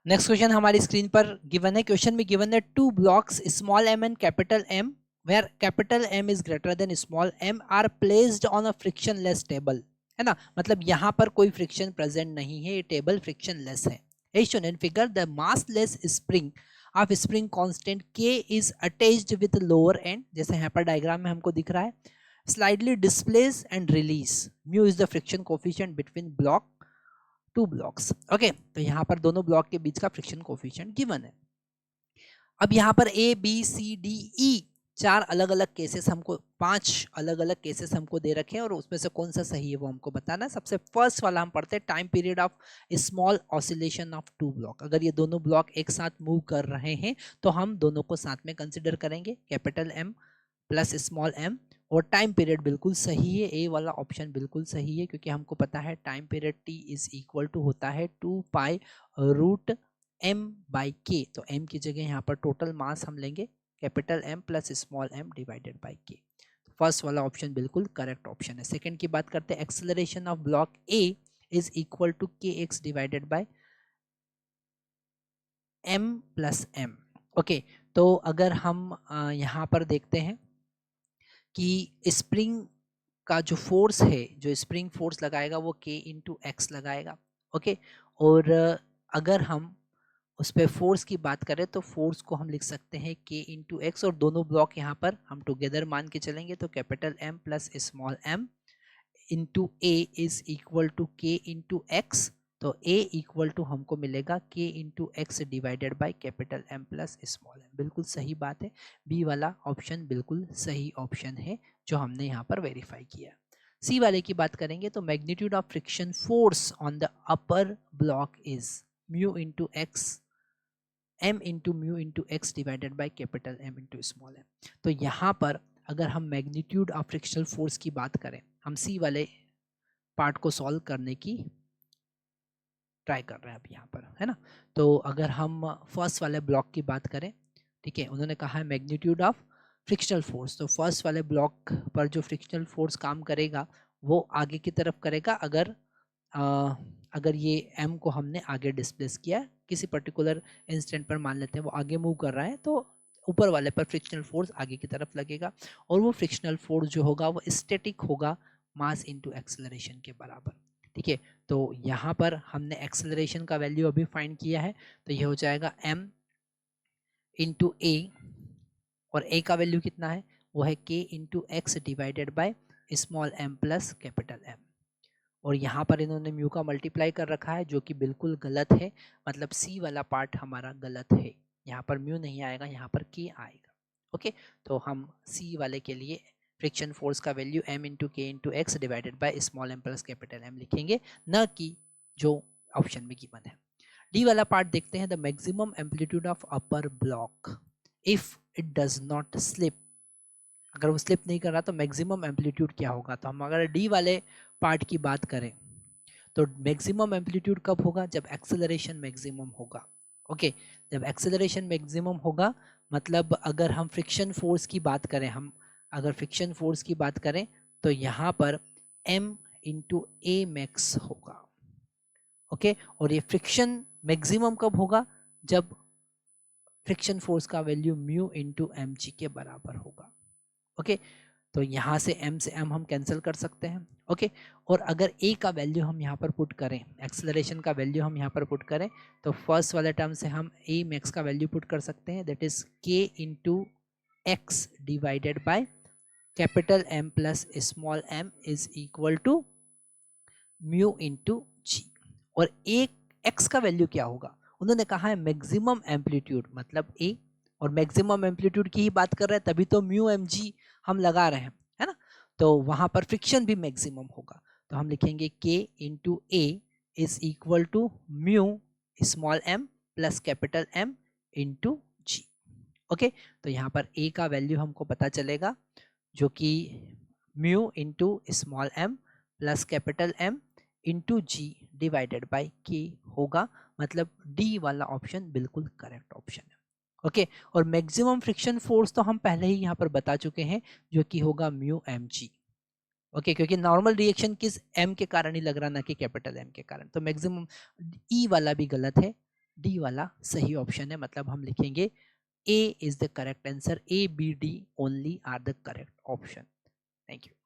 Next question हमारी screen पर given है। क्वेश्चन में गिवन है two blocks small m and capital M where capital M is greater than small m are placed on a frictionless table, है ना। मतलब यहाँ पर कोई फ्रिक्शन प्रेजेंट नहीं है, ये टेबल फ्रिक्शनलेस है। As shown in figure, the massless spring of spring constant K is attached with lower end, जैसे यहाँ पर डायग्राम में हमको दिख रहा है, slightly displace and release. Mu is the friction coefficient between two blocks. Okay, तो यहाँ पर दोनों ब्लॉक के बीच का फ्रिक्शन कोफिशिएंट गिवन है। अब यहाँ पर A B C D E चार अलग अलग केसेस हमको, पांच अलग अलग केसेस हमको दे रखे हैं और उसमें से कौन सा सही है वो हमको बताना है। सबसे फर्स्ट वाला हम पढ़ते हैं time period of small oscillation of two block. अगर ये दोनों ब्लॉक एक साथ मूव कर रहे हैं तो हम दोनों को साथ में कंसिडर करेंगे, capital M plus small m, और टाइम पीरियड बिल्कुल सही है, ए वाला ऑप्शन बिल्कुल सही है, क्योंकि हमको पता है time period T is equal to होता है 2 पाई रूट एम बाई के। तो एम की जगह यहाँ पर टोटल मास हम लेंगे capital M plus small M divided by K. First वाला ऑप्शन बिल्कुल करेक्ट ऑप्शन है। सेकंड की बात करते हैं, acceleration of block A is equal to K X divided by M plus M. Okay, तो अगर हम यहाँ पर देखते हैं कि स्प्रिंग का जो फोर्स है, जो स्प्रिंग फोर्स लगाएगा वो k इंटू एक्स लगाएगा। ओके, और अगर हम उस पर फोर्स की बात करें तो फोर्स को हम लिख सकते हैं k इंटू एक्स, और दोनों ब्लॉक यहाँ पर हम टुगेदर मान के चलेंगे तो capital M plus small m into a is equal to k into x. तो a इक्वल टू हमको मिलेगा k into x divided by capital M plus small m। बिल्कुल सही बात है, बी वाला ऑप्शन बिल्कुल सही ऑप्शन है जो हमने यहाँ पर वेरीफाई किया। सी वाले की बात करेंगे तो magnitude of friction force on the upper block is mu into x m into mu into x divided by capital M into small m। तो यहाँ पर अगर हम मैग्नीट्यूड ऑफ फ्रिक्शनल फोर्स की बात करें, हम सी वाले पार्ट को सॉल्व करने की ट्राई कर रहे हैं अब यहाँ पर, है ना। तो अगर हम फर्स्ट वाले ब्लॉक की बात करें, ठीक है, उन्होंने कहा है मैग्नीट्यूड ऑफ फ्रिक्शनल फोर्स, तो फर्स्ट वाले ब्लॉक पर जो फ्रिक्शनल फोर्स काम करेगा वो आगे की तरफ करेगा अगर ये m को हमने आगे डिस्प्लेस किया, किसी पर्टिकुलर इंस्टेंट पर मान लेते हैं वो आगे मूव कर रहा है, तो ऊपर वाले पर फ्रिक्शनल फोर्स आगे की तरफ लगेगा, और वो फ्रिक्शनल फोर्स जो होगा वो स्टैटिक होगा, मास इनटू एक्सेलरेशन के बराबर। ठीक है, तो यहाँ पर हमने एक्सेलरेशन का वैल्यू अभी फाइंड किया है, तो ये हो जाएगा m इंटू ए, और a का वैल्यू कितना है, वो है k into x divided by small m plus capital M। और यहाँ पर इन्होंने म्यू का मल्टीप्लाई कर रखा है जो कि बिल्कुल गलत है, मतलब सी वाला पार्ट हमारा गलत है, यहाँ पर म्यू नहीं आएगा, यहाँ पर के आएगा। ओके, तो हम सी वाले के लिए फ्रिक्शन फोर्स का वैल्यू m इंटू के into x divided by small m plus capital M लिखेंगे, न कि जो ऑप्शन में गिवन है। डी वाला पार्ट देखते हैं, the maximum amplitude of upper block if it does not slip. अगर वो स्लिप नहीं कर रहा तो मैक्सिमम एम्पलीट्यूड क्या होगा। तो हम अगर डी वाले पार्ट की बात करें तो मैक्सिमम एम्पलीट्यूड कब होगा, जब एक्सेलरेशन मैक्सिमम होगा। ओके, जब एक्सेलरेशन मैक्सिमम होगा, मतलब अगर हम फ्रिक्शन फोर्स की बात करें, हम अगर फ्रिक्शन फोर्स की बात करें तो यहाँ पर m इंटू ए मैक्स होगा। ओके, और ये फ्रिक्शन मैक्सिमम कब होगा, जब फ्रिक्शन फोर्स का value mu into m g के बराबर होगा। ओके, तो यहाँ से m से m हम कैंसिल कर सकते हैं। ओके, और अगर a का वैल्यू हम यहाँ पर पुट करें, एक्सेलरेशन का वैल्यू हम यहाँ पर पुट करें, तो फर्स्ट वाले टर्म से हम a मैक्स का वैल्यू पुट कर सकते हैं, that is k into x divided by capital M plus small m is equal to mu into G. और एक x का वैल्यू क्या होगा, उन्होंने कहा है मैक्सिमम एम्पलीट्यूड, मतलब a, और मैक्सिमम एम्पलीट्यूड की ही बात कर रहे हैं, तभी तो म्यू एम जी हम लगा रहे हैं, है ना। तो वहां पर फ्रिक्शन भी मैक्सिमम होगा, तो हम लिखेंगे k into a is equal to mu small m plus capital M into g. Okay, तो यहाँ पर a का वैल्यू हमको पता चलेगा जो कि mu into small m plus capital M into g divided by k होगा, मतलब डी वाला ऑप्शन बिल्कुल करेक्ट ऑप्शन है। ओके, और मैक्सिमम फ्रिक्शन फोर्स तो हम पहले ही यहाँ पर बता चुके हैं जो कि होगा म्यू एम जी। ओके, क्योंकि नॉर्मल रिएक्शन किस m के कारण ही लग रहा, ना कि कैपिटल M के कारण, तो मैक्सिमम ई वाला भी गलत है, डी वाला सही ऑप्शन है, मतलब हम लिखेंगे A is the correct answer. A, B, D only are the correct option. Thank you.